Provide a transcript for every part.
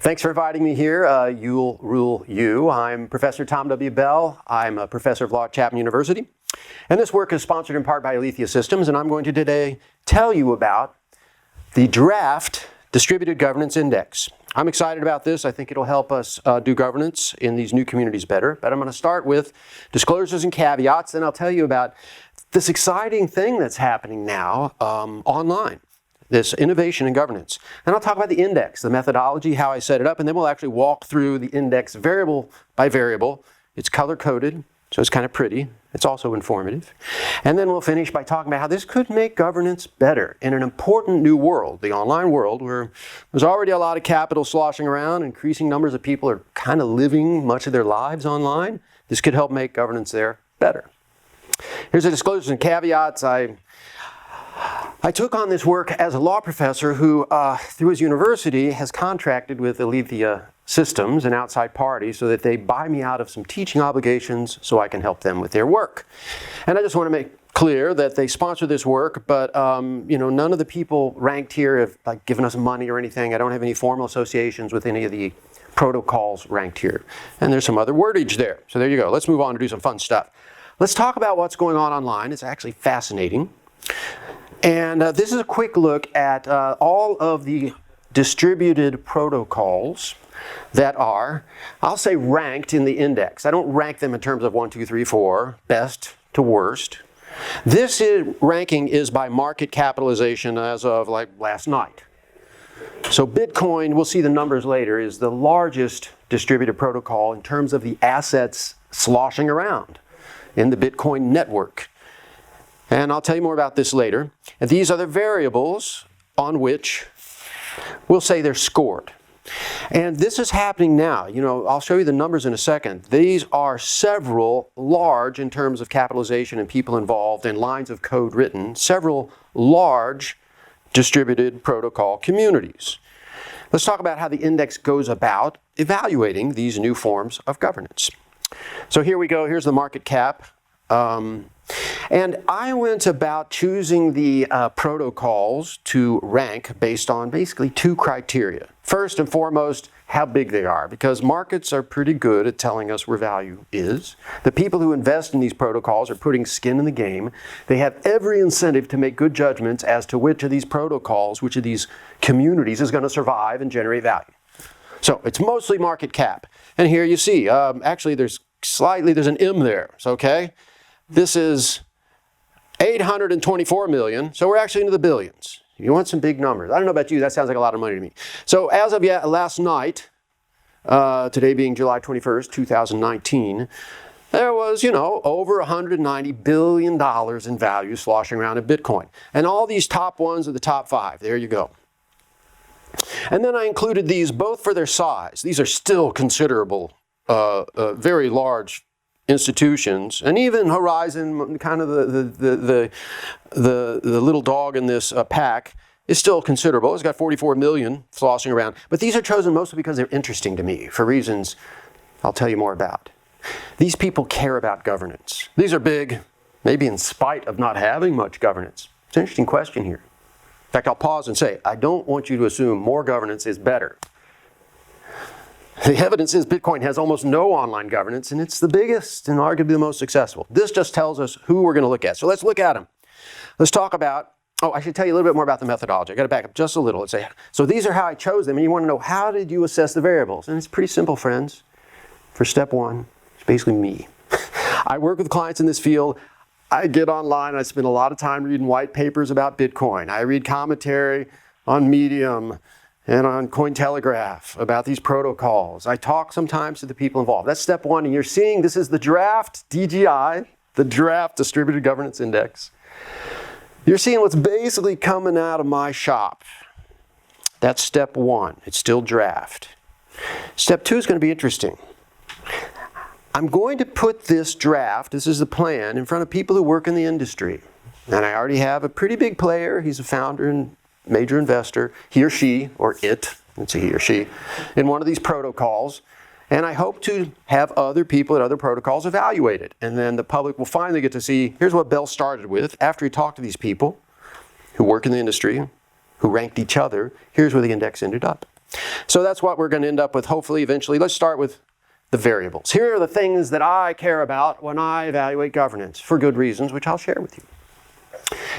Thanks for inviting me here. You'll rule you. I'm Professor Tom W. Bell. I'm a professor of law at Chapman University. And this work is sponsored in part by Aletheia Systems, and I'm going to today tell you about the draft Distributed Governance Index. I'm excited about this. I think it'll help us do governance in these new communities better. But I'm going to start with disclosures and caveats, and I'll tell you about this exciting thing that's happening now online. This innovation in governance. And I'll talk about the index, the methodology, how I set it up, and then we'll actually walk through the index variable by variable. It's color-coded, so it's kind of pretty. It's also informative. And then we'll finish by talking about how this could make governance better in an important new world, the online world, where there's already a lot of capital sloshing around. Increasing numbers of people are kind of living much of their lives online. This could help make governance there better. Here's the disclosures and caveats. I took on this work as a law professor who, through his university, has contracted with Aletheia Systems, an outside party, so that they buy me out of some teaching obligations so I can help them with their work. And I just want to make clear that they sponsor this work, but none of the people ranked here have given us money or anything. I don't have any formal associations with any of the protocols ranked here. And there's some other wordage there. So there you go. Let's move on to do some fun stuff. Let's talk about what's going on online. It's actually fascinating. And this is a quick look at all of the distributed protocols that are, I'll say, ranked in the index. I don't rank them in terms of 1, 2, 3, 4, best to worst. This ranking is by market capitalization as of last night. So Bitcoin, we'll see the numbers later, is the largest distributed protocol in terms of the assets sloshing around in the Bitcoin network. And I'll tell you more about this later. And these are the variables on which we'll say they're scored. And this is happening now. I'll show you the numbers in a second. These are several large, in terms of capitalization and people involved and lines of code written, several large distributed protocol communities. Let's talk about how the index goes about evaluating these new forms of governance. So here we go. Here's the market cap. And I went about choosing the protocols to rank based on basically two criteria. First and foremost, how big they are, because markets are pretty good at telling us where value is. The people who invest in these protocols are putting skin in the game. They have every incentive to make good judgments as to which of these protocols, which of these communities is going to survive and generate value. So it's mostly market cap. And here you see, actually there's an M there, so okay? This is 824 million, so we're actually into the billions. You want some big numbers. I don't know about you, that sounds like a lot of money to me. So as of last night, today being July 21st, 2019, there was, over $190 billion in value sloshing around in Bitcoin. And all these top ones are the top 5. There you go. And then I included these both for their size. These are still considerable, very large institutions, and even Horizon, kind of the little dog in this pack, is still considerable. It's got 44 million sloshing around. But these are chosen mostly because they're interesting to me for reasons I'll tell you more about. These people care about governance. These are big, maybe in spite of not having much governance. It's an interesting question here. In fact, I'll pause and say, I don't want you to assume more governance is better. The evidence is Bitcoin has almost no online governance, and it's the biggest and arguably the most successful. This just tells us who we're going to look at. So let's look at them. Let's talk about, I should tell you a little bit more about the methodology. I got to back up just a little and say, so these are how I chose them, and you want to know, how did you assess the variables? And it's pretty simple, friends. For step 1, it's basically me. I work with clients in this field. I get online, I spend a lot of time reading white papers about Bitcoin. I read commentary on Medium and on Cointelegraph about these protocols. I talk sometimes to the people involved. That's step 1, and you're seeing this is the draft DGI, the draft Distributed Governance Index. You're seeing what's basically coming out of my shop. That's step 1. It's still draft. Step 2 is going to be interesting. I'm going to put this draft, this is the plan, in front of people who work in the industry. And I already have a pretty big player. He's a founder and major investor, he or she, or it, it's a he or she, in one of these protocols. And I hope to have other people at other protocols evaluate it. And then the public will finally get to see, here's what Bell started with. After he talked to these people who work in the industry, who ranked each other, here's where the index ended up. So that's what we're going to end up with, hopefully, eventually. Let's start with the variables. Here are the things that I care about when I evaluate governance, for good reasons, which I'll share with you.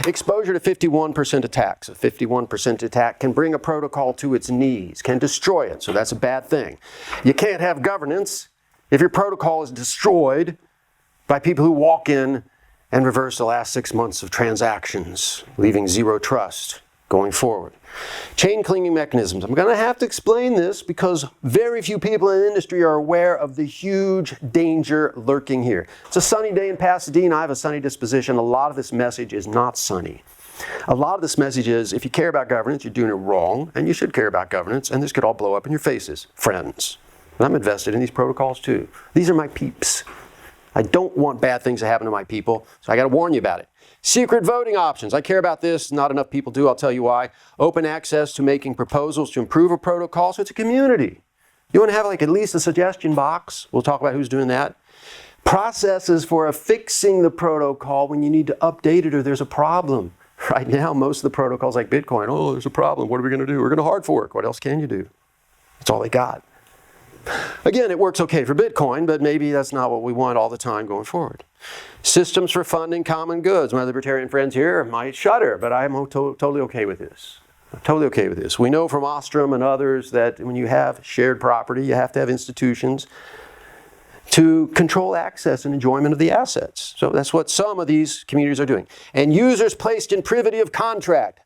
Exposure to 51% attacks. A 51% attack can bring a protocol to its knees, can destroy it, so that's a bad thing. You can't have governance if your protocol is destroyed by people who walk in and reverse the last 6 months of transactions, leaving zero trust going forward. Chain clinging mechanisms. I'm going to have to explain this because very few people in the industry are aware of the huge danger lurking here. It's a sunny day in Pasadena. I have a sunny disposition. A lot of this message is not sunny. A lot of this message is, if you care about governance, you're doing it wrong, and you should care about governance, and this could all blow up in your faces. Friends. And I'm invested in these protocols too. These are my peeps. I don't want bad things to happen to my people, so I got to warn you about it. Secret voting options. I care about this. Not enough people do. I'll tell you why. Open access to making proposals to improve a protocol, so it's a community. You want to have like at least a suggestion box. We'll talk about who's doing that. Processes for affixing the protocol when you need to update it or there's a problem. Right now, most of the protocols like Bitcoin, oh, there's a problem. What are we going to do? We're going to hard fork. What else can you do? That's all they got. Again, it works okay for Bitcoin, but maybe that's not what we want all the time going forward. Systems for funding common goods. My libertarian friends here might shudder, but I'm totally okay with this. I'm totally okay with this. We know from Ostrom and others that when you have shared property, you have to have institutions to control access and enjoyment of the assets. So that's what some of these communities are doing. And users placed in privity of contract.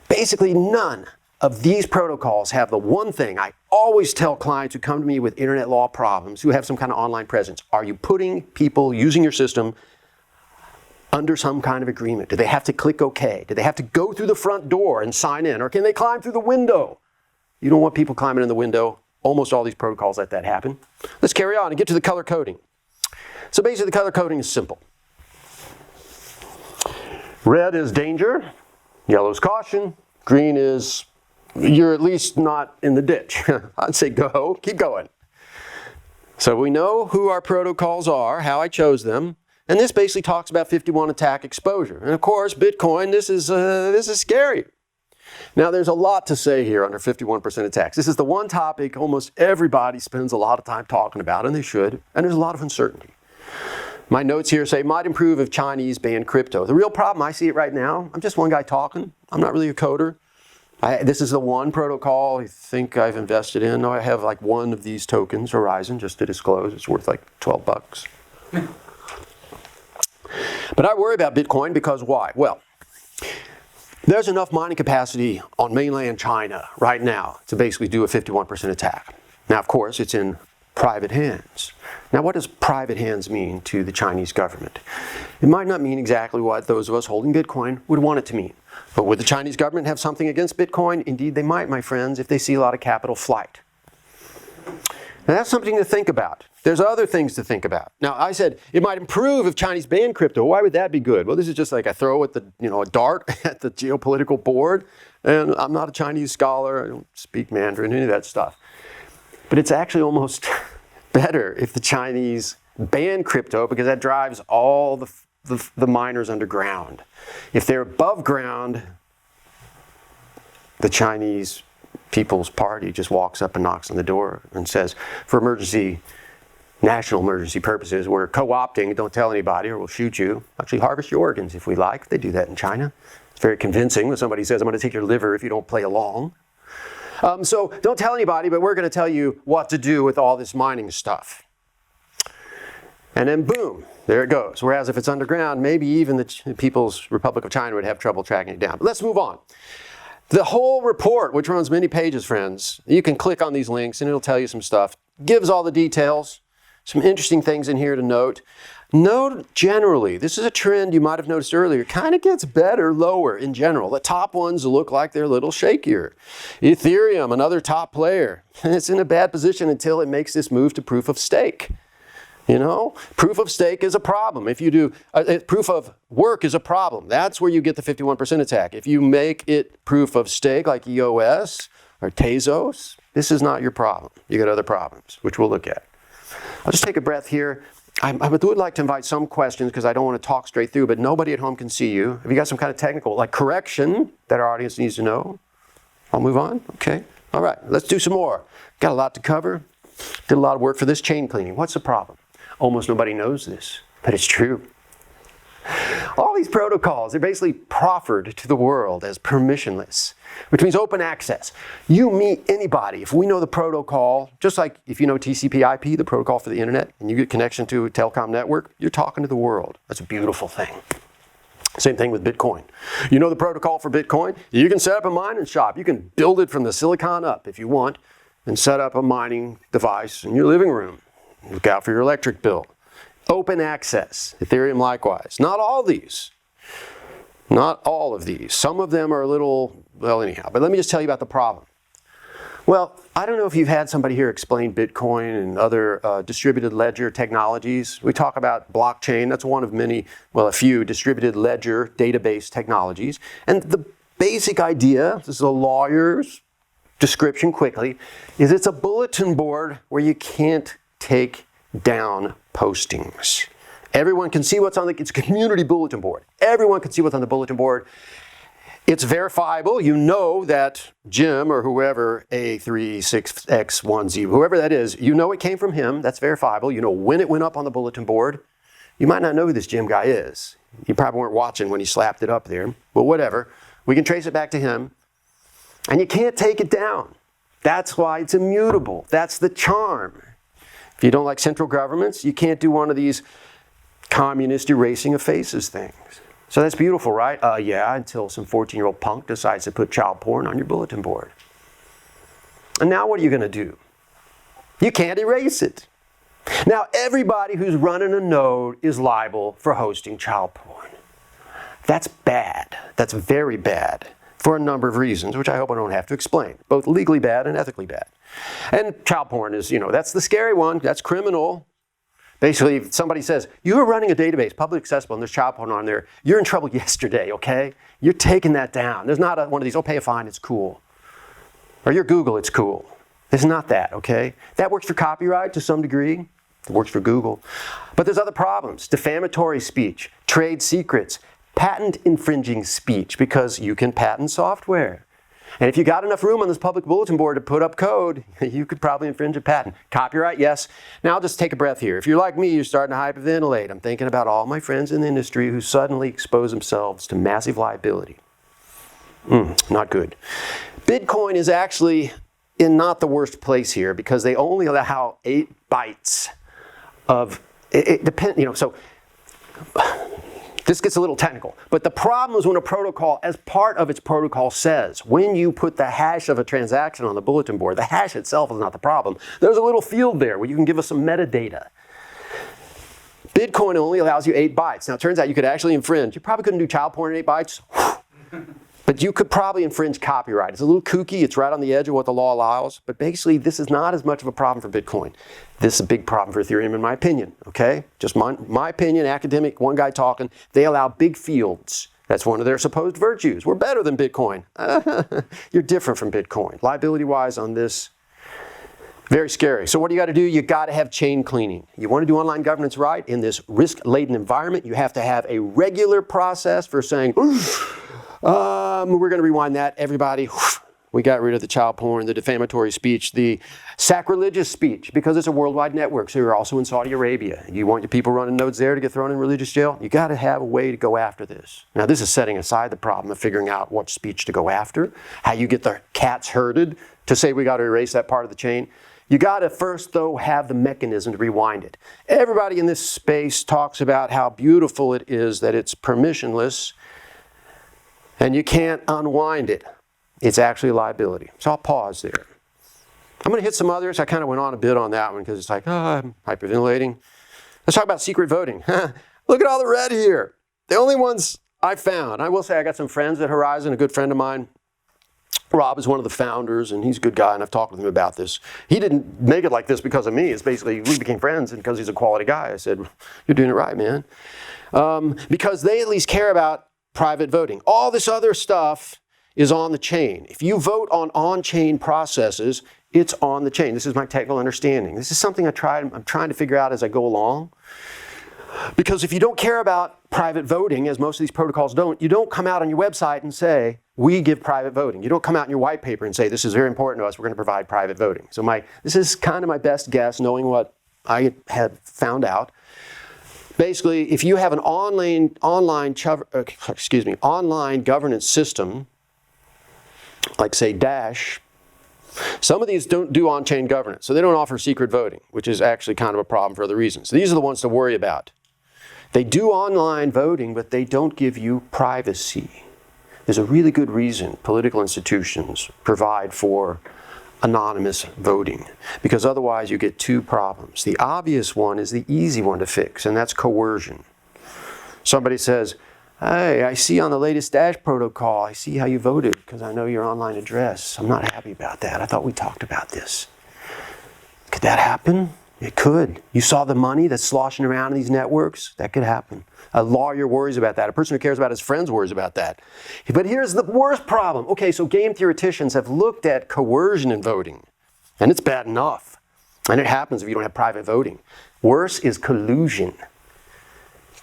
Basically none of these protocols have the one thing I always tell clients who come to me with internet law problems, who have some kind of online presence. Are you putting people using your system under some kind of agreement? Do they have to click OK? Do they have to go through the front door and sign in? Or can they climb through the window? You don't want people climbing in the window. Almost all these protocols let that happen. Let's carry on and get to the color coding. So basically the color coding is simple. Red is danger, yellow is caution, green is you're at least not in the ditch. I'd say go, keep going. So we know who our protocols are, how I chose them, and this basically talks about 51 attack exposure. And of course, Bitcoin, this is scary. Now there's a lot to say here under 51% attacks. This is the one topic almost everybody spends a lot of time talking about, and they should, and there's a lot of uncertainty. My notes here say, might improve if Chinese ban crypto. The real problem, I see it right now, I'm just one guy talking. I'm not really a coder. This is the one protocol I think I've invested in. I have like one of these tokens, Horizon, just to disclose. It's worth like 12 bucks. But I worry about Bitcoin because why? Well, there's enough mining capacity on mainland China right now to basically do a 51% attack. Now, of course, it's in private hands. Now, what does private hands mean to the Chinese government? It might not mean exactly what those of us holding Bitcoin would want it to mean. But would the Chinese government have something against Bitcoin? Indeed, they might, my friends, if they see a lot of capital flight. Now, that's something to think about. There's other things to think about. Now, I said it might improve if Chinese ban crypto. Why would that be good? Well, this is just like a throw at a dart at the geopolitical board. And I'm not a Chinese scholar. I don't speak Mandarin, any of that stuff. But it's actually almost better if the Chinese ban crypto because that drives all the miners underground. If they're above ground, the Chinese People's Party just walks up and knocks on the door and says, for national emergency purposes, we're co-opting, don't tell anybody or we'll shoot you. Actually harvest your organs if we like. They do that in China. It's very convincing when somebody says, I'm going to take your liver if you don't play along. So don't tell anybody, but we're going to tell you what to do with all this mining stuff. And then boom, there it goes. Whereas if it's underground, maybe even the People's Republic of China would have trouble tracking it down. But let's move on. The whole report, which runs many pages, friends, you can click on these links and it'll tell you some stuff. Gives all the details, some interesting things in here to note. Note generally, this is a trend you might have noticed earlier, kind of gets better lower in general. The top ones look like they're a little shakier. Ethereum, another top player, it's in a bad position until it makes this move to proof of stake. You know, proof of stake is a problem. If you do, proof of work is a problem. That's where you get the 51% attack. If you make it proof of stake like EOS or Tezos, this is not your problem. You got other problems, which we'll look at. I'll just take a breath here. I would like to invite some questions because I don't want to talk straight through, but nobody at home can see you. Have you got some kind of technical, like correction that our audience needs to know? I'll move on. Okay. All right, let's do some more. Got a lot to cover. Did a lot of work for this chain cleaning. What's the problem? Almost nobody knows this, but it's true. All these protocols are basically proffered to the world as permissionless, which means open access. You meet anybody. If we know the protocol, just like if you know TCP/IP, the protocol for the internet, and you get connection to a telecom network, you're talking to the world. That's a beautiful thing. Same thing with Bitcoin. You know the protocol for Bitcoin? You can set up a mining shop. You can build it from the silicon up if you want and set up a mining device in your living room. Look out for your electric bill. Open access. Ethereum likewise. Not all these. Not all of these. Some of them are a little, well, anyhow. But let me just tell you about the problem. Well, I don't know if you've had somebody here explain Bitcoin and other distributed ledger technologies. We talk about blockchain. That's one of many, well, a few distributed ledger database technologies. And the basic idea, this is a lawyer's description quickly, is it's a bulletin board where you can't take down postings. Everyone can see what's on it's a community bulletin board. Everyone can see what's on the bulletin board. It's verifiable. You know that Jim or whoever, A36X1Z, whoever that is, you know it came from him. That's verifiable. You know when it went up on the bulletin board. You might not know who this Jim guy is. You probably weren't watching when he slapped it up there. But whatever. We can trace it back to him. And you can't take it down. That's why it's immutable. That's the charm. If you don't like central governments, you can't do one of these communist erasing of faces things. So that's beautiful, right? Yeah, until some 14-year-old punk decides to put child porn on your bulletin board. And now what are you going to do? You can't erase it. Now everybody who's running a node is liable for hosting child porn. That's bad. That's very bad for a number of reasons, which I hope I don't have to explain. Both legally bad and ethically bad. And child porn is, that's the scary one. That's criminal. Basically, if somebody says, you are running a database, public accessible, and there's child porn on there, you're in trouble yesterday, okay? You're taking that down. There's not one of these, pay a fine, it's cool. Or you're Google, it's cool. It's not that, okay? That works for copyright to some degree. It works for Google. But there's other problems. Defamatory speech, trade secrets, patent infringing speech, because you can patent software. And if you got enough room on this public bulletin board to put up code, you could probably infringe a patent. Copyright, yes. Now I'll just take a breath here. If you're like me, you're starting to hyperventilate. I'm thinking about all my friends in the industry who suddenly expose themselves to massive liability. Not good. Bitcoin is actually in not the worst place here because they only allow 8 bytes of, so this gets a little technical, but the problem is when a protocol, as part of its protocol says, when you put the hash of a transaction on the bulletin board, the hash itself is not the problem. There's a little field there where you can give us some metadata. Bitcoin only allows you 8 bytes. Now it turns out you could actually infringe. You probably couldn't do child porn in 8 bytes, but you could probably infringe copyright. It's a little kooky. It's right on the edge of what the law allows, but basically this is not as much of a problem for Bitcoin. This is a big problem for Ethereum in my opinion, okay? Just my opinion, academic, one guy talking. They allow big fields. That's one of their supposed virtues. We're better than Bitcoin. You're different from Bitcoin. Liability-wise on this, very scary. So what do you got to do? You got to have chain cleaning. You want to do online governance right in this risk-laden environment, you have to have a regular process for saying, we're going to rewind that, everybody. We got rid of the child porn, the defamatory speech, the sacrilegious speech, because it's a worldwide network. So you're also in Saudi Arabia. You want your people running nodes there to get thrown in religious jail? You got to have a way to go after this. Now, this is setting aside the problem of figuring out what speech to go after, how you get the cats herded to say we got to erase that part of the chain. You got to first, though, have the mechanism to rewind it. Everybody in this space talks about how beautiful it is that it's permissionless and you can't unwind it. It's actually a liability. So I'll pause there. I'm going to hit some others. I kind of went on a bit on that one because it's like, I'm hyperventilating. Let's talk about secret voting. Look at all the red here. The only ones I found. I will say I got some friends at Horizon, a good friend of mine. Rob is one of the founders, and he's a good guy, and I've talked with him about this. He didn't make it like this because of me. It's basically, we became friends and because he's a quality guy. I said, you're doing it right, man. Because they at least care about private voting. All this other stuff is on the chain. If you vote on-chain processes, it's on the chain. This is my technical understanding. This is something I'm trying to figure out as I go along. Because if you don't care about private voting, as most of these protocols don't, you don't come out on your website and say, we give private voting. You don't come out in your white paper and say, this is very important to us, we're going to provide private voting. So this is kind of my best guess, knowing what I had found out. Basically, if you have an online governance system, like say Dash, some of these don't do on-chain governance, so they don't offer secret voting, which is actually kind of a problem for other reasons. So these are the ones to worry about. They do online voting, but they don't give you privacy. There's a really good reason political institutions provide for anonymous voting, because otherwise you get two problems. The obvious one is the easy one to fix, and that's coercion. Somebody says, hey, I see on the latest Dash protocol, I see how you voted because I know your online address. I'm not happy about that. I thought we talked about this. Could that happen? It could. You saw the money that's sloshing around in these networks? That could happen. A lawyer worries about that. A person who cares about his friends worries about that. But here's the worst problem. Okay, so game theoreticians have looked at coercion in voting, and it's bad enough. And it happens if you don't have private voting. Worse is collusion.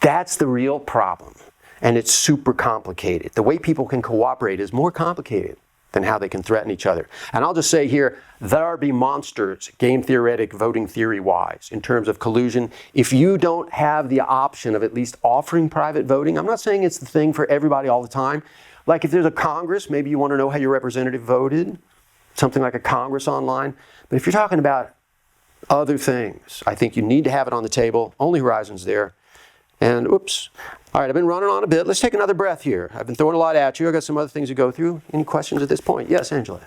That's the real problem. And it's super complicated. The way people can cooperate is more complicated than how they can threaten each other. And I'll just say here, there be monsters, game theoretic, voting theory-wise, in terms of collusion. If you don't have the option of at least offering private voting, I'm not saying it's the thing for everybody all the time. Like if there's a Congress, maybe you want to know how your representative voted, something like a Congress online. But if you're talking about other things, I think you need to have it on the table. Only Horizon's there. And oops. All right, I've been running on a bit. Let's take another breath here. I've been throwing a lot at you. I've got some other things to go through. Any questions at this point? Yes, Angela.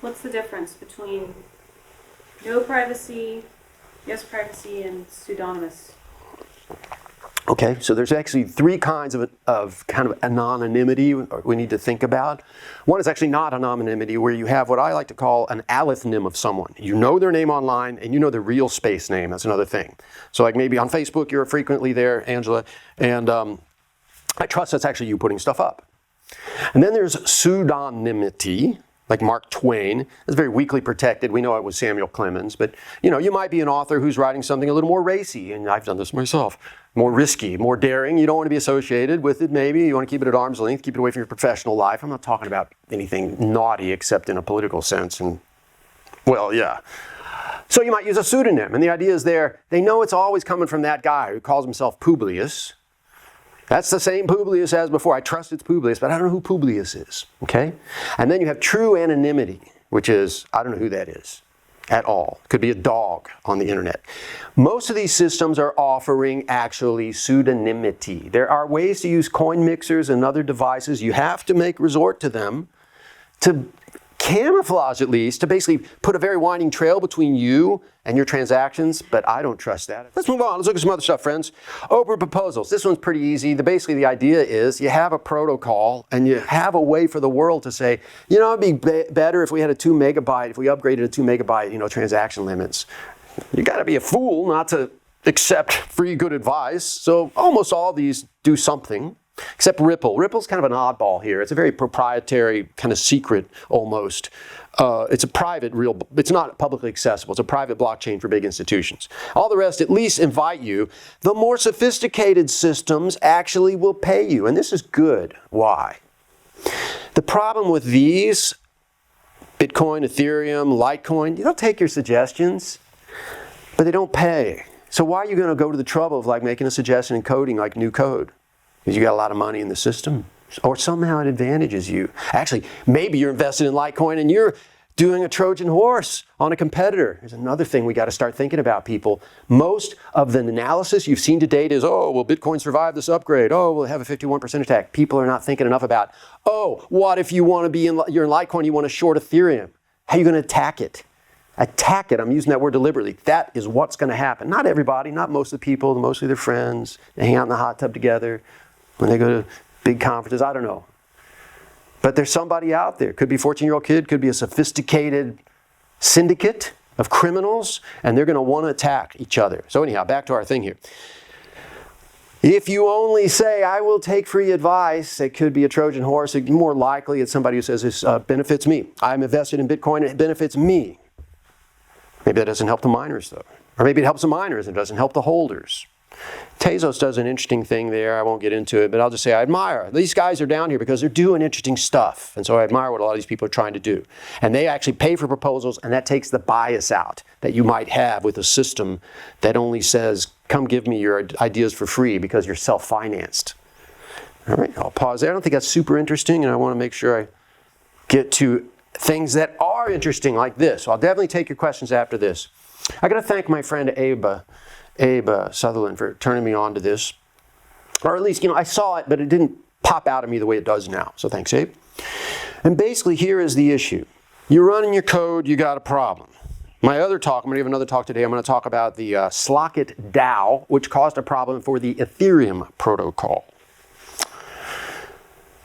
What's the difference between no privacy, yes privacy, and pseudonymous? Okay, so there's actually three kinds of kind of anonymity we need to think about. One is actually not anonymity, where you have what I like to call an alethnym of someone. You know their name online, and you know their real space name. That's another thing. So like maybe on Facebook, you're frequently there, Angela, and I trust that's actually you putting stuff up. And then there's pseudonymity, like Mark Twain. It's very weakly protected. We know it was Samuel Clemens, but you might be an author who's writing something a little more racy, and I've done this myself, more risky, more daring. You don't want to be associated with it, maybe. You want to keep it at arm's length, keep it away from your professional life. I'm not talking about anything naughty except in a political sense, and well, yeah. So you might use a pseudonym, and the idea is they know it's always coming from that guy who calls himself Publius. That's the same Publius as before. I trust it's Publius, but I don't know who Publius is, okay? And then you have true anonymity, which is, I don't know who that is at all. It could be a dog on the internet. Most of these systems are offering actually pseudonymity. There are ways to use coin mixers and other devices. You have to make resort to them to camouflage, at least, to basically put a very winding trail between you and your transactions, but I don't trust that. Let's move on. Let's look at some other stuff, friends. Open proposals. This one's pretty easy. Basically, the idea is you have a protocol and you have a way for the world to say, it'd be better if we had a 2 megabyte, if we upgraded to 2 megabyte, transaction limits. You got to be a fool not to accept free good advice. So almost all these do something. Except Ripple. Ripple's kind of an oddball here. It's a very proprietary, kind of secret almost. It's a private it's not publicly accessible. It's a private blockchain for big institutions. All the rest at least invite you. The more sophisticated systems actually will pay you. And this is good. Why? The problem with these, Bitcoin, Ethereum, Litecoin, they'll take your suggestions, but they don't pay. So why are you going to go to the trouble of making a suggestion and coding like new code? Because you got a lot of money in the system, or somehow it advantages you. Actually, maybe you're invested in Litecoin and you're doing a Trojan horse on a competitor. There's another thing we got to start thinking about, people. Most of the analysis you've seen to date is, will Bitcoin survive this upgrade? We'll have a 51% attack. People are not thinking enough about, what if you want to be you're in Litecoin, you want to short Ethereum? How are you going to attack it? Attack it. I'm using that word deliberately. That is what's going to happen. Not everybody, not most of the people, mostly their friends. They hang out in the hot tub together. When they go to big conferences, I don't know. But there's somebody out there. Could be a 14-year-old kid, could be a sophisticated syndicate of criminals, and they're going to want to attack each other. So anyhow, back to our thing here. If you only say, I will take free advice, it could be a Trojan horse. More likely it's somebody who says, this benefits me. I'm invested in Bitcoin, it benefits me. Maybe that doesn't help the miners, though. Or maybe it helps the miners and doesn't help the holders. Tezos does an interesting thing there. I won't get into it, but I'll just say I admire. These guys are down here because they're doing interesting stuff. And so I admire what a lot of these people are trying to do. And they actually pay for proposals, and that takes the bias out that you might have with a system that only says, come give me your ideas for free because you're self-financed. All right, I'll pause there. I don't think that's super interesting, and I want to make sure I get to things that are interesting like this. So I'll definitely take your questions after this. I got to thank my friend Abe Sutherland for turning me on to this. Or at least, I saw it, but it didn't pop out at me the way it does now. So thanks, Abe. And basically, here is the issue. You're running your code, you got a problem. My other talk, I'm going to give another talk today, I'm going to talk about the Slockit DAO, which caused a problem for the Ethereum protocol.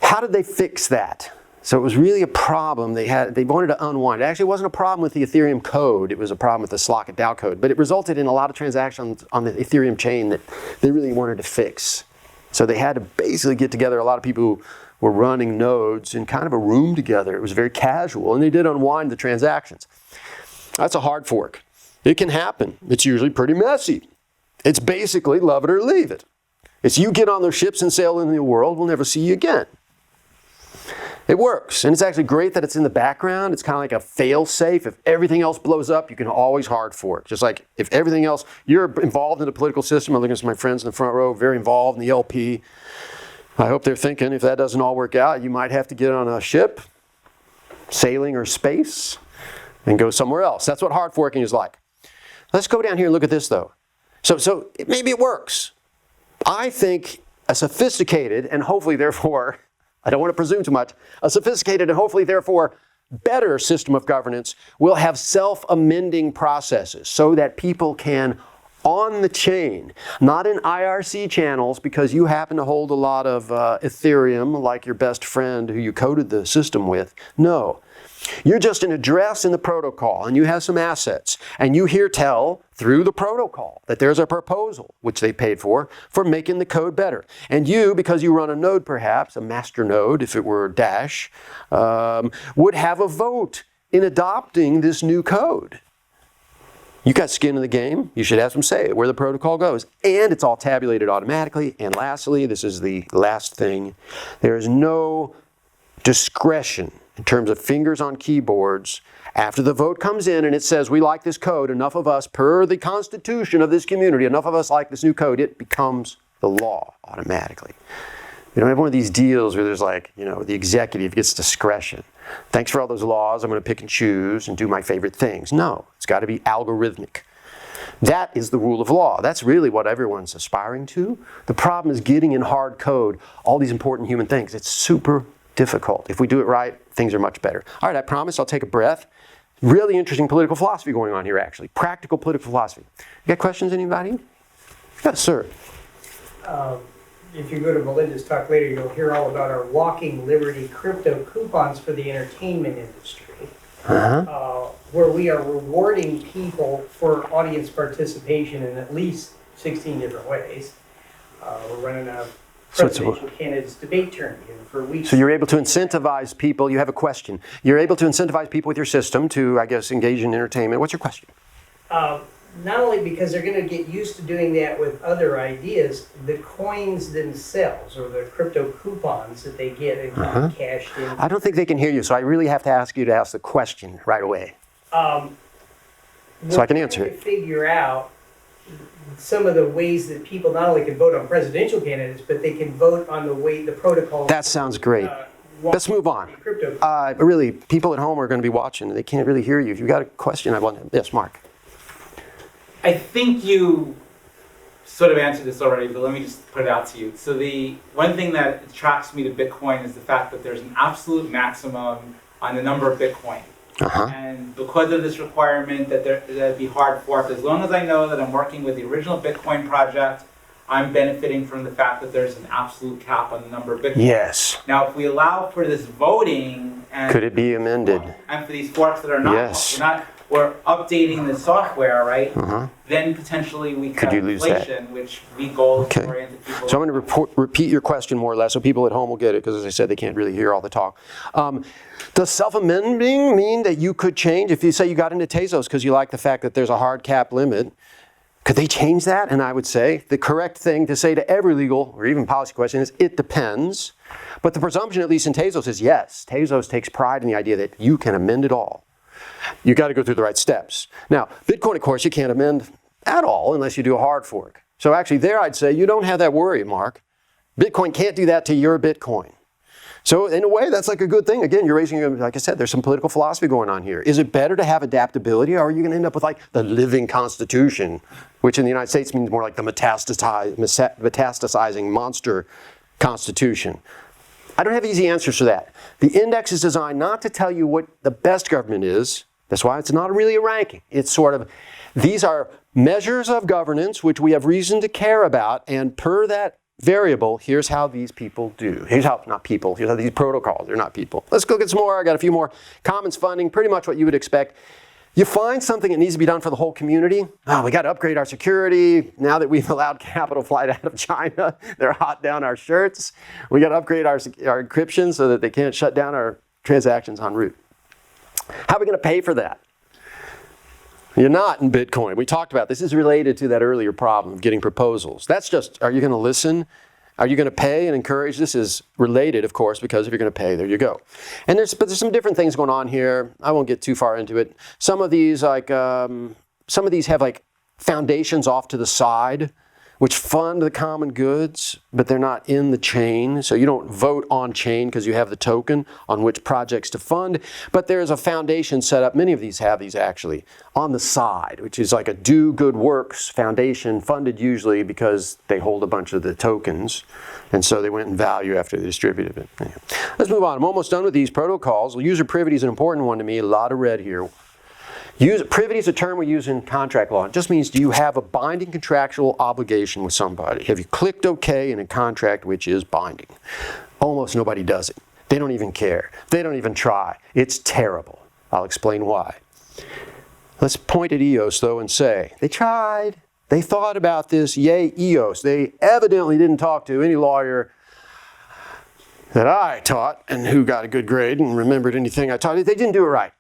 How did they fix that? So it was really a problem they wanted to unwind. It actually wasn't a problem with the Ethereum code, it was a problem with the Slockit DAO code, but it resulted in a lot of transactions on the Ethereum chain that they really wanted to fix. So they had to basically get together a lot of people who were running nodes in kind of a room together. It was very casual, and they did unwind the transactions. That's a hard fork. It can happen. It's usually pretty messy. It's basically love it or leave it. It's you get on those ships and sail into the world, we'll never see you again. It works, and it's actually great that it's in the background. It's kind of like a fail-safe. If everything else blows up, you can always hard fork. Just like if everything else, you're involved in the political system. I'm looking at my friends in the front row, very involved in the LP. I hope they're thinking if that doesn't all work out, you might have to get on a ship, sailing or space, and go somewhere else. That's what hard forking is like. Let's go down here and look at this, though. So maybe it works. I think a sophisticated and hopefully, therefore, I don't want to presume too much, a sophisticated and hopefully therefore better system of governance will have self-amending processes so that people can, on the chain, not in IRC channels because you happen to hold a lot of Ethereum like your best friend who you coded the system with. No. You're just an address in the protocol and you have some assets and you hear tell through the protocol that there's a proposal, which they paid for making the code better. And you, because you run a node perhaps, a master node if it were Dash, would have a vote in adopting this new code. You got skin in the game, you should have some say where the protocol goes. And it's all tabulated automatically. And lastly, this is the last thing, there is no discretion in terms of fingers on keyboards. After the vote comes in and it says, we like this code, enough of us, per the constitution of this community, enough of us like this new code, it becomes the law automatically. You don't have one of these deals where there's like, the executive gets discretion. Thanks for all those laws, I'm going to pick and choose and do my favorite things. No, it's got to be algorithmic. That is the rule of law. That's really what everyone's aspiring to. The problem is getting in hard code all these important human things. It's super difficult. If we do it right, things are much better. All right, I promise I'll take a breath. Really interesting political philosophy going on here, actually. Practical political philosophy. You got questions, anybody? Yes, sir. If you go to Melinda's talk later, you'll hear all about our Walking Liberty crypto coupons for the entertainment industry, where we are rewarding people for audience participation in at least 16 different ways. We're running a presidential candidates debate tournament for weeks. So you're able to incentivize people. You have a question. You're able to incentivize people with your system to, I guess, engage in entertainment. What's your question? Not only because they're going to get used to doing that with other ideas, the coins themselves or the crypto coupons that they get and can be cashed in. I don't think they can hear you, so I really have to ask you to ask the question right away. So I can answer it. To figure out some of the ways that people not only can vote on presidential candidates, but they can vote on the way the protocol. That sounds great. Let's move on. Really, people at home are going to be watching. They can't really hear you. If you've got a question, I want to. Yes, Mark. I think you sort of answered this already, but let me just put it out to you. So the one thing that attracts me to Bitcoin is the fact that there's an absolute maximum on the number of Bitcoin. And because of this requirement that that'd be hard forked, as long as I know that I'm working with the original Bitcoin project, I'm benefiting from the fact that there's an absolute cap on the number of Bitcoin. Yes. Now, if we allow for this voting, and could it be amended? And for these forks that are not, yes. We're updating the software, right? Then potentially we could have inflation, which we goal-oriented people. So I'm going to repeat your question more or less so people at home will get it, because as I said, they can't really hear all the talk. Does self-amending mean that you could change? If you say you got into Tezos because you like the fact that there's a hard cap limit, Could they change that? And I would say the correct thing to say to every legal or even policy question is it depends. But the presumption, at least in Tezos, is yes. Tezos takes pride in the idea that you can amend it all. You got to go through the right steps. Now, Bitcoin, of course, you can't amend at all unless you do a hard fork. So actually there I'd say you don't have that worry, Mark. Bitcoin can't do that to your Bitcoin. So in a way, that's like a good thing. Again, you're raising, like I said, there's some political philosophy going on here. Is it better to have adaptability, or are you going to end up with like the living constitution, which in the United States means more like the metastasizing monster constitution? I don't have easy answers for that. The index is designed not to tell you what the best government is. That's why it's not really a ranking. It's sort of, these are measures of governance which we have reason to care about, and per that variable, here's how these people do. Here's how, not people, here's how these protocols, they're not people. Let's look at some more. I got a few more. Commons funding, pretty much what you would expect. You find something that needs to be done for the whole community. Oh, we got to upgrade our security. Now that we've allowed capital flight out of China, they're hot down our shirts. We got to upgrade our encryption so that they can't shut down our transactions en route. How are we going to pay for that? You're not in Bitcoin. We talked about this. This is related to that earlier problem of getting proposals. That's just, are you going to listen? Are you going to pay and encourage? This is related, of course, because if you're going to pay, there you go. And there's some different things going on here. I won't get too far into it. Some of these have like foundations off to the side, which fund the common goods, but they're not in the chain. So you don't vote on chain because you have the token on which projects to fund. But there's a foundation set up. Many of these have these actually on the side, which is like a do good works foundation, funded usually because they hold a bunch of the tokens. And so they went in value after they distributed it. Anyway, let's move on. I'm almost done with these protocols. User privity is an important one to me. A lot of red here. Privity is a term we use in contract law. It just means, do you have a binding contractual obligation with somebody? Have you clicked OK in a contract which is binding? Almost nobody does it. They don't even care. They don't even try. It's terrible. I'll explain why. Let's point at EOS, though, and say, they tried. They thought about this. Yay, EOS. They evidently didn't talk to any lawyer that I taught and who got a good grade and remembered anything I taught. They didn't do it right.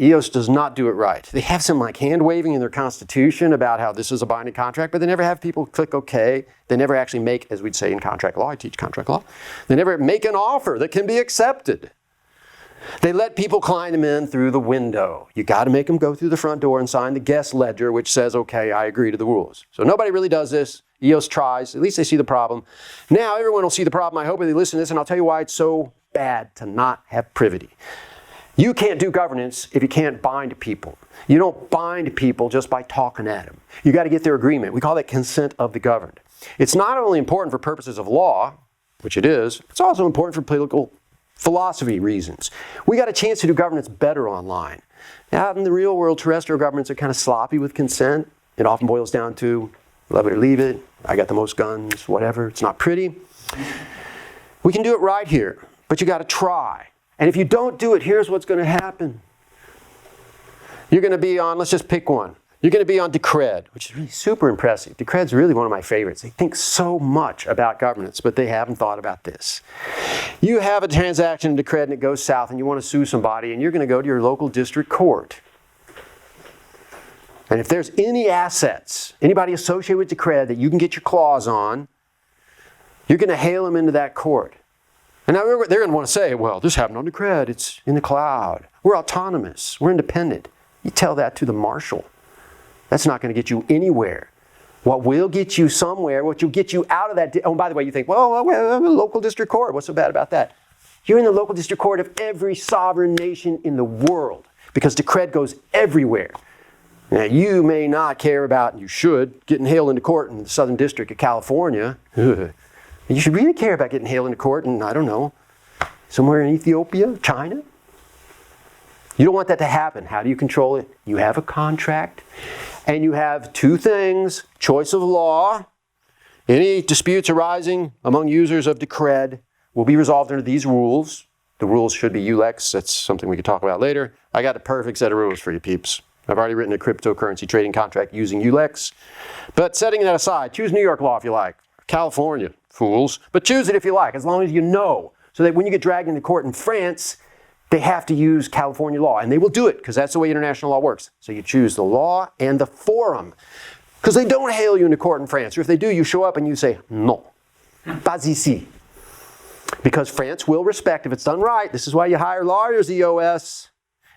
EOS does not do it right. They have some like hand waving in their constitution about how this is a binding contract, but they never have people click OK. They never actually make, as we'd say in contract law, I teach contract law, they never make an offer that can be accepted. They let people climb them in through the window. You got to make them go through the front door and sign the guest ledger, which says, okay, I agree to the rules. So nobody really does this. EOS tries. At least they see the problem. Now everyone will see the problem. I hope they listen to this, and I'll tell you why it's so bad to not have privity. You can't do governance if you can't bind people. You don't bind people just by talking at them. You got to get their agreement. We call that consent of the governed. It's not only important for purposes of law, which it is, it's also important for political philosophy reasons. We got a chance to do governance better online. Out in the real world, terrestrial governments are kind of sloppy with consent. It often boils down to love it or leave it. I got the most guns, whatever. It's not pretty. We can do it right here, but you got to try. And if you don't do it, here's what's going to happen. You're going to be on, let's just pick one. You're going to be on Decred, which is really super impressive. Decred's really one of my favorites. They think so much about governance, but they haven't thought about this. You have a transaction in Decred and it goes south and you want to sue somebody, and you're going to go to your local district court. And if there's any assets, anybody associated with Decred that you can get your claws on, you're going to hail them into that court. And now they're going to want to say, well, this happened on Decred. It's in the cloud. We're autonomous. We're independent. You tell that to the marshal. That's not going to get you anywhere. What will get you somewhere, what will get you out of that, oh, by the way, you think, well, I'm in a local district court. What's so bad about that? You're in the local district court of every sovereign nation in the world because Decred goes everywhere. Now, you may not care about, and you should, getting hailed into court in the Southern District of California. You should really care about getting hailed into court in, I don't know, somewhere in Ethiopia, China. You don't want that to happen. How do you control it? You have a contract, and you have two things: choice of law. Any disputes arising among users of Decred will be resolved under these rules. The rules should be ULEX. That's something we could talk about later. I got a perfect set of rules for you peeps. I've already written a cryptocurrency trading contract using ULEX. But setting that aside, choose New York law if you like. California, fools. But choose it if you like, as long as you know. So that when you get dragged into court in France, they have to use California law. And they will do it, because that's the way international law works. So you choose the law and the forum. Because they don't hail you into court in France. Or if they do, you show up and you say, non, pas ici. Because France will respect if it's done right. This is why you hire lawyers, EOS.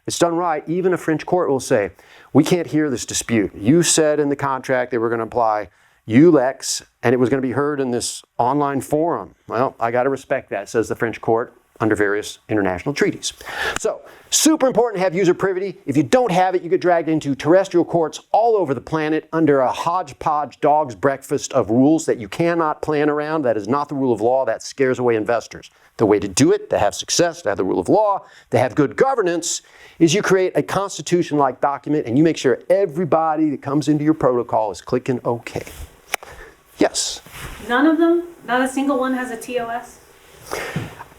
If it's done right, even a French court will say, we can't hear this dispute. You said in the contract they were going to apply ULEX, and it was going to be heard in this online forum. Well, I got to respect that, says the French court under various international treaties. So, super important to have user privity. If you don't have it, you get dragged into terrestrial courts all over the planet under a hodgepodge dog's breakfast of rules that you cannot plan around. That is not the rule of law. That scares away investors. The way to do it, to have success, to have the rule of law, to have good governance, is you create a constitution-like document and you make sure everybody that comes into your protocol is clicking OK. Yes? None of them? Not a single one has a TOS?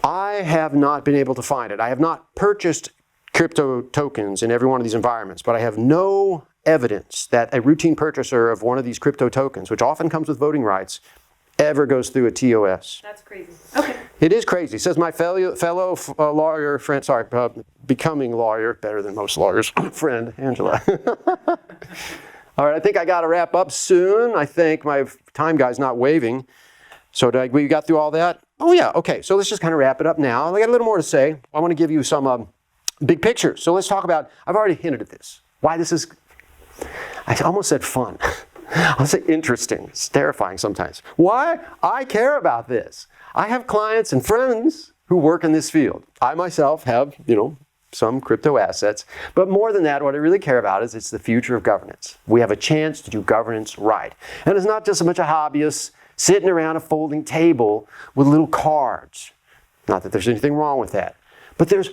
I have not been able to find it. I have not purchased crypto tokens in every one of these environments, but I have no evidence that a routine purchaser of one of these crypto tokens, which often comes with voting rights, ever goes through a TOS. That's crazy. Okay. It is crazy, says my fellow lawyer friend, becoming lawyer, better than most lawyers, friend, Angela. All right, I think I got to wrap up soon. I think my time guy's not waving. So we got through all that? Oh yeah, okay, so let's just kind of wrap it up now. I got a little more to say. I want to give you some big pictures. So let's talk about, I've already hinted at this, why this is, I almost said fun. I'll say interesting. It's terrifying sometimes. Why? I care about this. I have clients and friends who work in this field. I myself have, some crypto assets. But more than that, what I really care about is it's the future of governance. We have a chance to do governance right. And it's not just a bunch of hobbyists sitting around a folding table with little cards. Not that there's anything wrong with that. But there's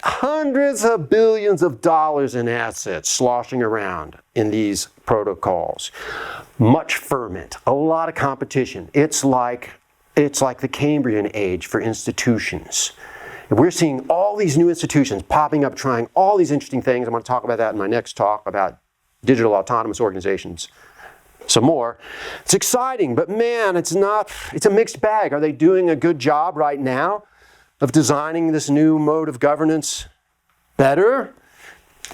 hundreds of billions of dollars in assets sloshing around in these protocols. Much ferment, a lot of competition. It's like the Cambrian age for institutions. And we're seeing all these new institutions popping up, trying all these interesting things. I'm going to talk about that in my next talk about digital autonomous organizations. Some more. It's exciting, but man, it's a mixed bag. Are they doing a good job right now of designing this new mode of governance better?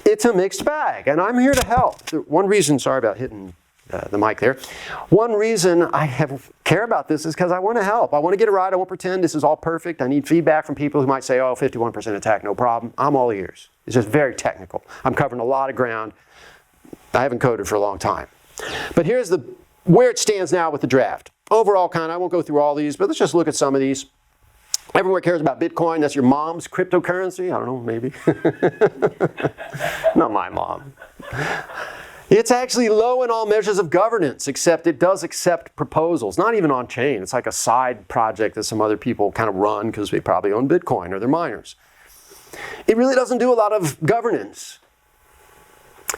It's a mixed bag, and I'm here to help. One reason, sorry about hitting the mic there. One reason I care about this is because I want to help. I want to get it right. I won't pretend this is all perfect. I need feedback from people who might say, 51% attack, no problem. I'm all ears. It's just very technical. I'm covering a lot of ground. I haven't coded for a long time. But here's where it stands now with the draft. Overall, I won't go through all these, but let's just look at some of these. Everyone cares about Bitcoin. That's your mom's cryptocurrency. I don't know, maybe. Not my mom. It's actually low in all measures of governance, except it does accept proposals. Not even on chain. It's like a side project that some other people kind of run because they probably own Bitcoin or they're miners. It really doesn't do a lot of governance.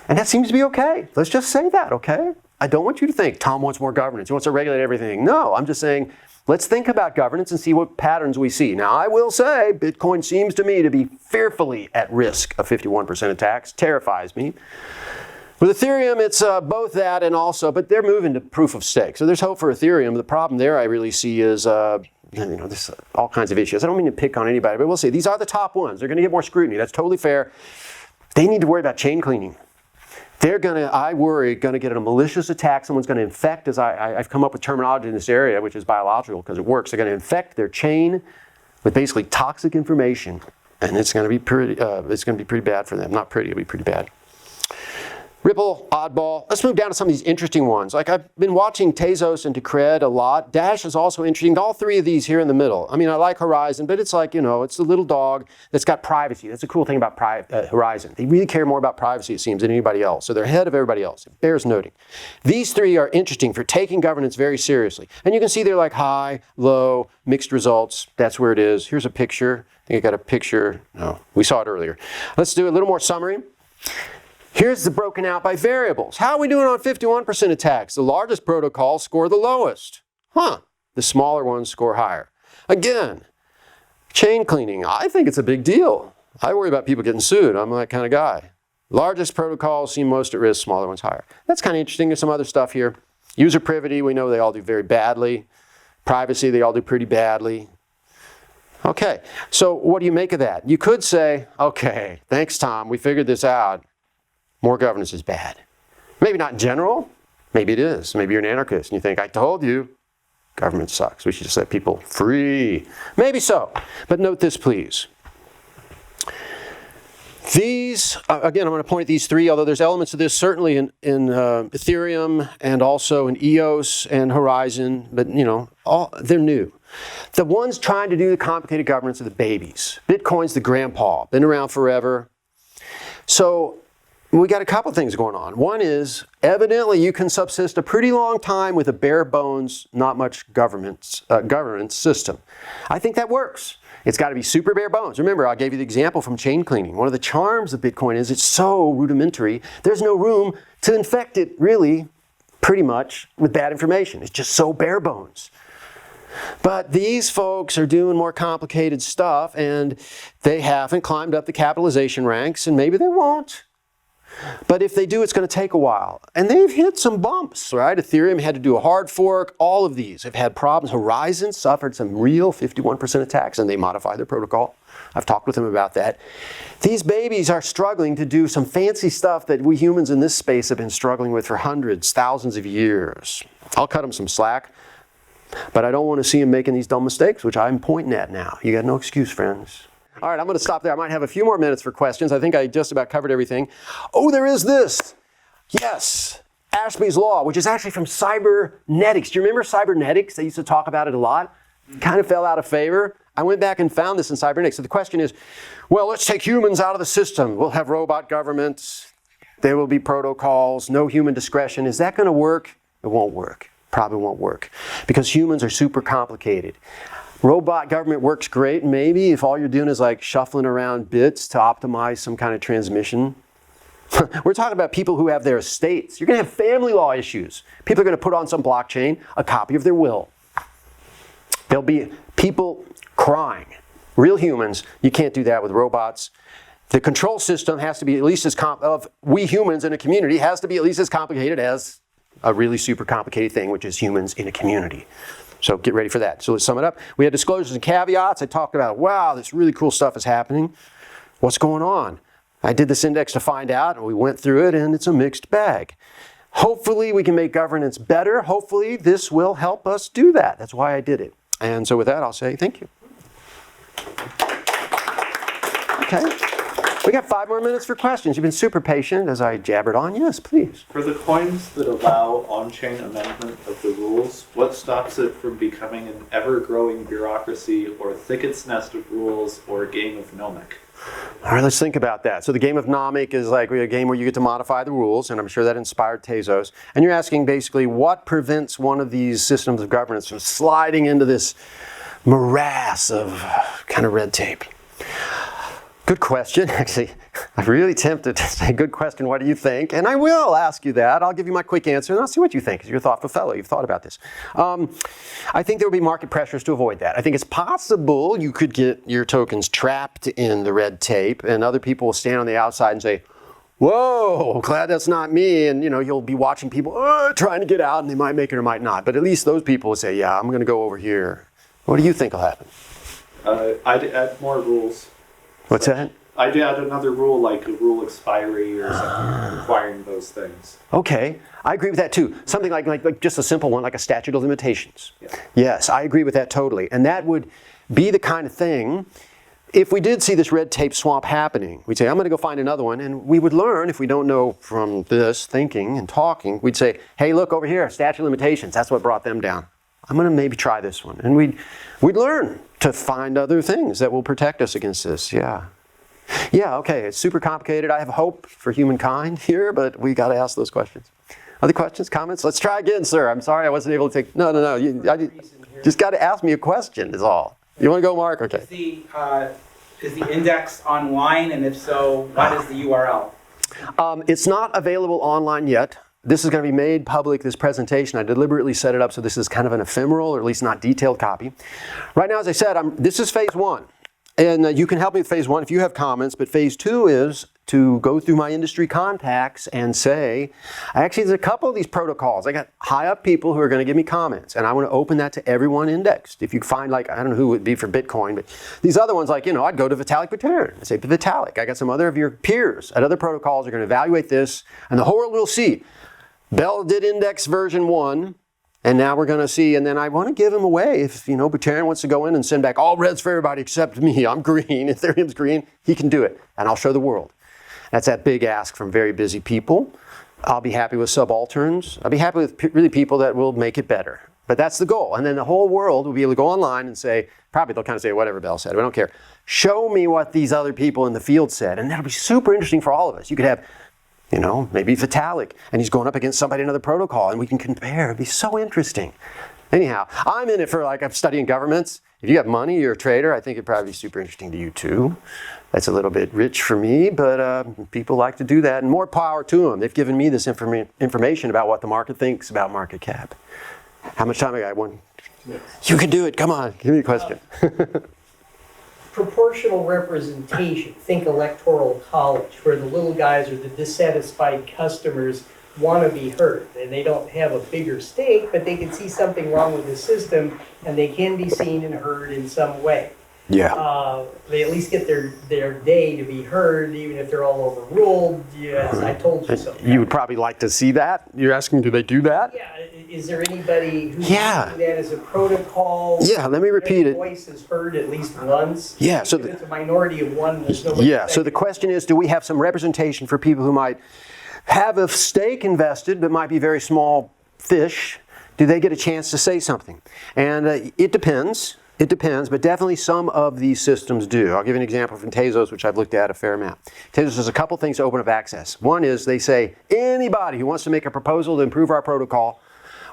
And that seems to be okay. Let's just say that, okay? I don't want you to think Tom wants more governance. He wants to regulate everything. No, I'm just saying, let's think about governance and see what patterns we see. Now, I will say Bitcoin seems to me to be fearfully at risk of 51% attacks. Terrifies me. With Ethereum, it's both that and also, but they're moving to proof of stake. So there's hope for Ethereum. The problem there I really see is, there's all kinds of issues. I don't mean to pick on anybody, but we'll see. These are the top ones. They're going to get more scrutiny. That's totally fair. They need to worry about chain cleaning. They're I worry, going to get a malicious attack. Someone's going to infect, I've come up with terminology in this area, which is biological because it works. They're going to infect their chain with basically toxic information. And it's going to be pretty bad for them. Not pretty, it'll be pretty bad. Ripple, Oddball. Let's move down to some of these interesting ones. Like I've been watching Tezos and Decred a lot. Dash is also interesting. All three of these here in the middle. I mean, I like Horizon, but it's like, it's the little dog that's got privacy. That's the cool thing about Horizon. They really care more about privacy, it seems, than anybody else. So they're ahead of everybody else. It bears noting. These three are interesting for taking governance very seriously. And you can see they're like high, low, mixed results. That's where it is. Here's a picture. I think I got a picture. No, we saw it earlier. Let's do a little more summary. Here's the broken out by variables. How are we doing on 51% attacks? The largest protocols score the lowest. The smaller ones score higher. Again, chain cleaning. I think it's a big deal. I worry about people getting sued. I'm that kind of guy. Largest protocols seem most at risk, smaller ones higher. That's kind of interesting. There's some other stuff here. User privity, we know they all do very badly. Privacy, they all do pretty badly. Okay, so what do you make of that? You could say, okay, thanks, Tom. We figured this out. More governance is bad. Maybe not in general. Maybe it is. Maybe you're an anarchist and you think, I told you, government sucks. We should just let people free. Maybe so. But note this, please. These, again, I'm going to point at these three, although there's elements of this certainly in Ethereum and also in EOS and Horizon, but they're new. The ones trying to do the complicated governance are the babies. Bitcoin's the grandpa, been around forever. So we got a couple things going on. One is, evidently you can subsist a pretty long time with a bare bones, not much governance system. I think that works. It's got to be super bare bones. Remember, I gave you the example from chain cleaning. One of the charms of Bitcoin is it's so rudimentary, there's no room to infect it, really, pretty much, with bad information. It's just so bare bones. But these folks are doing more complicated stuff, and they haven't climbed up the capitalization ranks, and maybe they won't. But if they do, it's going to take a while. And they've hit some bumps, right? Ethereum had to do a hard fork. All of these have had problems. Horizon suffered some real 51% attacks, and they modified their protocol. I've talked with them about that. These babies are struggling to do some fancy stuff that we humans in this space have been struggling with for hundreds, thousands of years. I'll cut them some slack, but I don't want to see them making these dumb mistakes, which I'm pointing at now. You got no excuse, friends. All right, I'm going to stop there. I might have a few more minutes for questions. I think I just about covered everything. Oh, there is this. Yes, Ashby's Law, which is actually from cybernetics. Do you remember cybernetics? They used to talk about it a lot. Kind of fell out of favor. I went back and found this in cybernetics. So the question is, well, let's take humans out of the system. We'll have robot governments. There will be protocols, no human discretion. Is that going to work? It won't work. Probably won't work. Because humans are super complicated. Robot government works great, maybe, if all you're doing is like shuffling around bits to optimize some kind of transmission. We're talking about people who have their estates. You're going to have family law issues. People are going to put on some blockchain a copy of their will. There'll be people crying. Real humans, you can't do that with robots. The control system has to be at least as we humans in a community has to be at least as complicated as a really super complicated thing, which is humans in a community. So get ready for that. So let's sum it up. We had disclosures and caveats. I talked about, wow, this really cool stuff is happening. What's going on? I did this index to find out, and we went through it, and it's a mixed bag. Hopefully we can make governance better. Hopefully this will help us do that. That's why I did it. And so with that, I'll say thank you. Okay. We got 5 more minutes for questions. You've been super patient as I jabbered on. Yes, please. For the coins that allow on-chain amendment of the rules, what stops it from becoming an ever-growing bureaucracy or thicket's nest of rules or a game of Nomic? All right, let's think about that. So the game of Nomic is like a game where you get to modify the rules, and I'm sure that inspired Tezos. And you're asking basically what prevents one of these systems of governance from sliding into this morass of kind of red tape? Good question. Actually, I'm really tempted to say, good question, what do you think? And I will ask you that. I'll give you my quick answer, and I'll see what you think, because you're a thoughtful fellow. You've thought about this. I think there will be market pressures to avoid that. I think it's possible you could get your tokens trapped in the red tape, and other people will stand on the outside and say, whoa, glad that's not me. And you'll be watching people trying to get out, and they might make it or might not. But at least those people will say, yeah, I'm going to go over here. What do you think will happen? I'd add more rules. What's that? I'd add another rule, like a rule expiry or something requiring those things. Okay, I agree with that too. Something like just a simple one, like a statute of limitations. Yeah. Yes, I agree with that totally. And that would be the kind of thing, if we did see this red tape swamp happening, we'd say, I'm going to go find another one. And we would learn, if we don't know from this thinking and talking, we'd say, hey, look over here, statute of limitations. That's what brought them down. I'm going to maybe try this one. And we'd learn to find other things that will protect us against this. Yeah. Yeah, okay, it's super complicated. I have hope for humankind here, but we got to ask those questions. Other questions, comments? Let's try again, sir. I'm sorry I wasn't able to take... No. I just got to ask me a question is all. You want to go, Mark? Okay. Is the index online, and if so, what is the URL? It's not available online yet. This is going to be made public, this presentation. I deliberately set it up so this is kind of an ephemeral, or at least not detailed copy. Right now, as I said, this is phase 1. And you can help me with phase 1 if you have comments, but phase 2 is to go through my industry contacts and say, actually there's a couple of these protocols. I got high up people who are going to give me comments, and I want to open that to everyone indexed. If you find I don't know who it would be for Bitcoin, but these other ones I'd go to Vitalik Buterin and say, Vitalik, I got some other of your peers at other protocols are going to evaluate this, and the whole world will see. Bell did index version 1, and now we're going to see, and then I want to give them away. If, Buterin wants to go in and send back all reds for everybody except me, I'm green. Ethereum's green, he can do it, and I'll show the world. That's that big ask from very busy people. I'll be happy with subalterns. I'll be happy with really people that will make it better. But that's the goal. And then the whole world will be able to go online and say, probably they'll kind of say whatever Bell said, we don't care. Show me what these other people in the field said. And that'll be super interesting for all of us. You could have, maybe Vitalik, and he's going up against somebody in another protocol, and we can compare. It'd be so interesting. Anyhow, I'm in it for I'm studying governments. If you have money, you're a trader, I think it'd probably be super interesting to you too. That's a little bit rich for me, but people like to do that, and more power to them. They've given me this information about what the market thinks about market cap. How much time I got? One? Yes. You can do it. Come on, give me a question. Proportional representation, think electoral college, where the little guys or the dissatisfied customers want to be heard, and they don't have a bigger stake, but they can see something wrong with the system, and they can be seen and heard in some way. Yeah. They at least get their day to be heard, even if they're all overruled. Yes, I told you so. You would probably like to see that? You're asking, do they do that? Yeah. Is there anybody who's Yeah. doing that as a protocol? Yeah, let me repeat Every it. voice is heard at least once. Yeah, so If it's a minority of one, there's nobody. Yeah, so the question is, do we have some representation for people who might have a stake invested but might be very small fish? Do they get a chance to say something? And it depends. It depends, but definitely some of these systems do. I'll give you an example from Tezos, which I've looked at a fair amount. Tezos does a couple things to open up access. One is they say, anybody who wants to make a proposal to improve our protocol,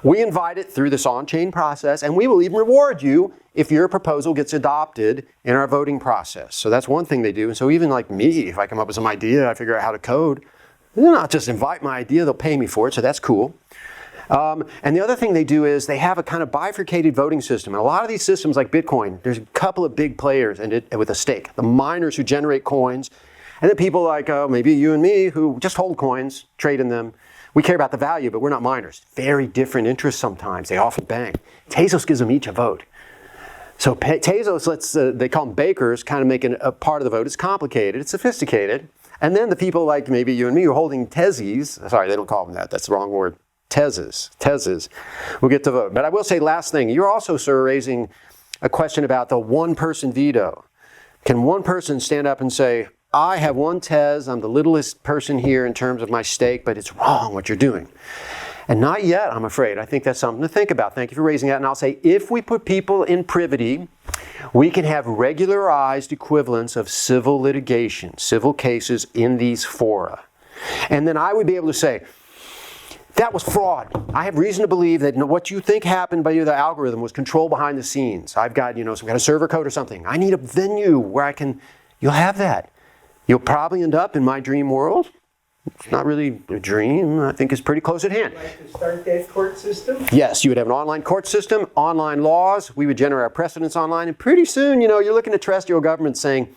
we invite it through this on-chain process, and we will even reward you if your proposal gets adopted in our voting process. So that's one thing they do. And so even like me, if I come up with some idea, I figure out how to code, they'll not just invite my idea, they'll pay me for it, so that's cool. And the other thing they do is they have a kind of bifurcated voting system. And a lot of these systems like Bitcoin, there's a couple of big players in it with a stake. The miners who generate coins, and then people like maybe you and me who just hold coins, trade in them. We care about the value, but we're not miners. Very different interests sometimes. They often bang. Tezos gives them each a vote. So Tezos they call them bakers, kind of making a part of the vote. It's complicated, it's sophisticated. And then the people like maybe you and me who are holding Tezis, sorry, they don't call them that, that's the wrong word. Tezes will get to vote. But I will say last thing, you're also, sir, raising a question about the one-person veto. Can one person stand up and say, I have one Tez, I'm the littlest person here in terms of my stake, but it's wrong what you're doing? And not yet, I'm afraid. I think that's something to think about. Thank you for raising that. And I'll say, if we put people in privity, we can have regularized equivalents of civil litigation, civil cases in these fora. And then I would be able to say, that was fraud. I have reason to believe that what you think happened by the algorithm was controlled behind the scenes. I've got, some kind of server code or something. I need a venue where you'll have that. You'll probably end up in my dream world. It's not really a dream. I think it's pretty close at hand. Would you like to start that court system? Yes, you would have an online court system, online laws. We would generate our precedents online. And pretty soon, you're looking at terrestrial governments saying,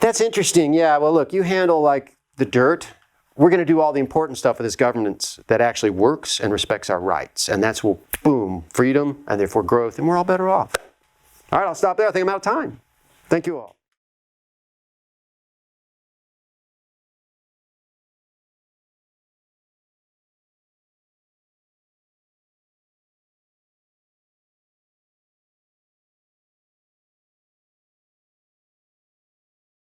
that's interesting. Yeah, well, look, you handle like the dirt. We're going to do all the important stuff with this governance that actually works and respects our rights. And that's, boom, freedom and therefore growth. And we're all better off. All right, I'll stop there. I think I'm out of time. Thank you all.